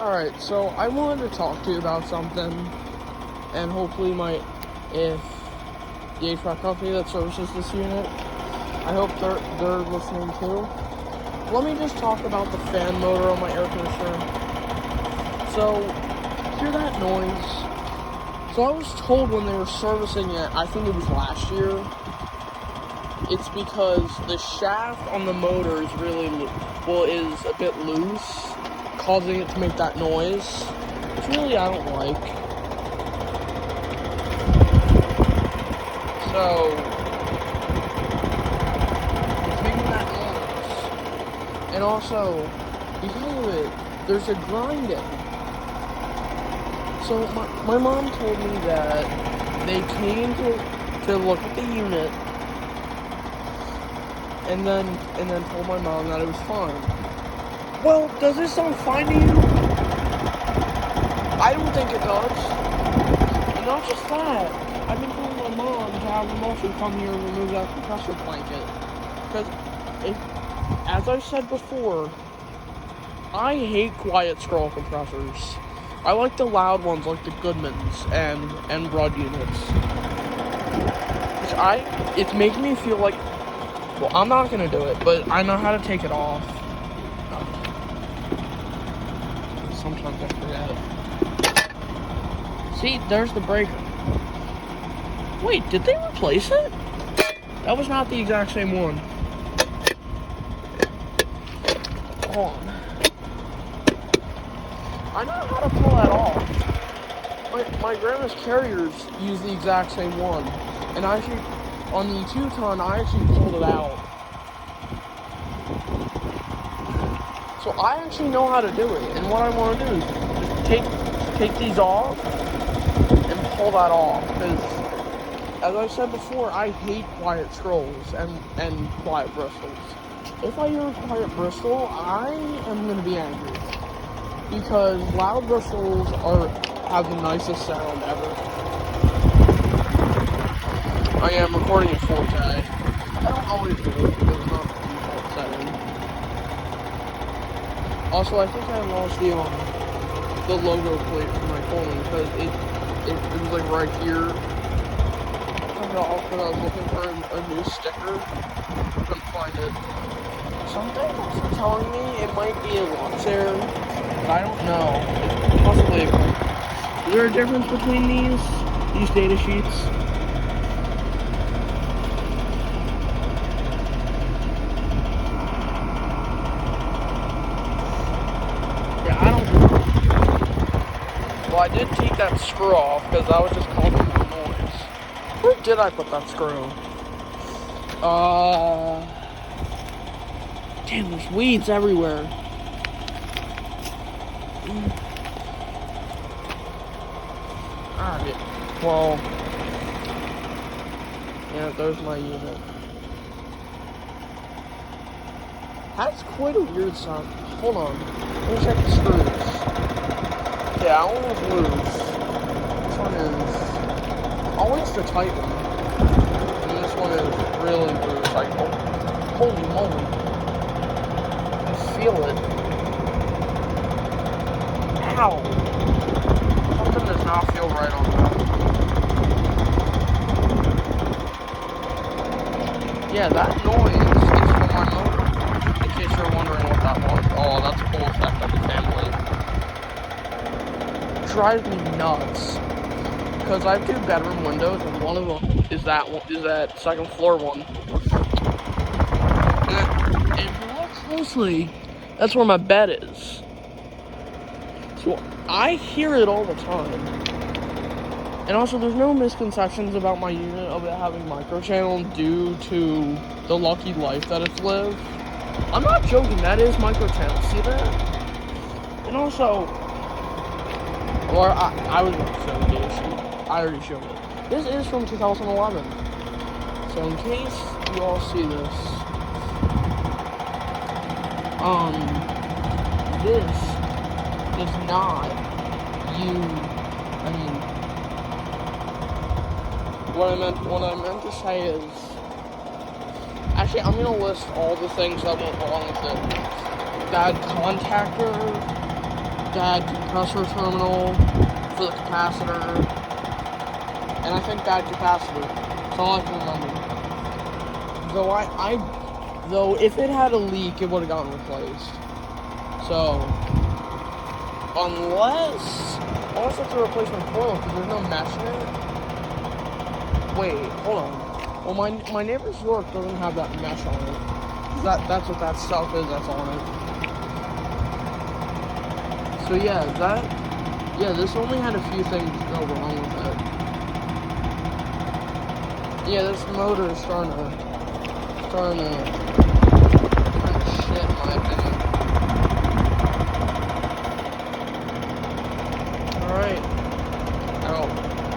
Alright, so I wanted to talk to you about something, and hopefully if the HVAC company that services this unit, I hope they're listening too. Let me just talk about the fan motor on my air conditioner. So, hear that noise? So I was told when they were servicing it, I think it was last year, it's because the shaft on the motor is is a bit loose, causing it to make that noise, which really I don't like. So, it's making that noise. And also, because of it, there's a grinding. So, my mom told me that they came to look at the unit, and then told my mom that it was fine. Well, does this sound fine to you? I don't think it does. And not just that, I've been telling my mom to have them also come here and remove that compressor blanket. Because, as I said before, I hate quiet scroll compressors. I like the loud ones like the Goodmans and Rudd units. It's making me feel like, well, I'm not going to do it, but I know how to take it off. Sometimes I forget. See, there's the breaker. Wait, did they replace it? That was not the exact same one. Hold on. I know how to pull that off. My grandma's carriers use the exact same one. And I actually, on the 2-ton, I actually pulled it out. So I actually know how to do it, and what I want to do is just take these off and pull that off, because as I said before, I hate quiet scrolls and quiet bristles. If I hear a quiet bristle, I am going to be angry, because loud bristles have the nicest sound ever. I am recording at 4K. I don't always do it, because it's not the default setting. Also, I think I lost the logo plate for my phone because it was like right here. I took it off because I was looking for a new sticker. Couldn't find it. Something also telling me it might be a launch error, but I don't know. It's possibly Is there a difference between these data sheets? Well, I did take that screw off because I was just causing more noise. Where did I put that screw? Damn, there's weeds everywhere. Alright, well, yeah, there's my unit. That's quite a weird sound. Hold on, let me check the screws. Yeah, that one was loose. This one is always the tight one. And this one is really loose. Like, holy moly. I feel it. Ow. Something does not feel right on that. Yeah, that noise is from my motor. In case you're wondering what that was. Oh, that's a cool effect of the family. Drives me nuts because I have 2 bedroom windows and one of them is that second floor one. And if you look closely, that's where my bed is. So I hear it all the time. And also, there's no misconceptions about my unit of it having microchannel due to the lucky life that it's lived. I'm not joking. That is microchannel. See that? And also. Or I was going to show the data sheet. I already showed it. This is from 2011. So in case you all see this, this does not what I meant to say is, actually I'm going to list all the things that went wrong with it. Bad contactor, bad compressor terminal for the capacitor, and I think bad capacitor. That's all I can remember. Though if it had a leak, it would have gotten replaced. So, unless I have to replace my coil because there's no mesh in it. Wait, hold on. Well, my neighbor's York doesn't have that mesh on it. That's what that stuff is that's on it. So yeah, this only had a few things go wrong with it. Yeah, this motor is starting to kind of shit in my opinion. Alright.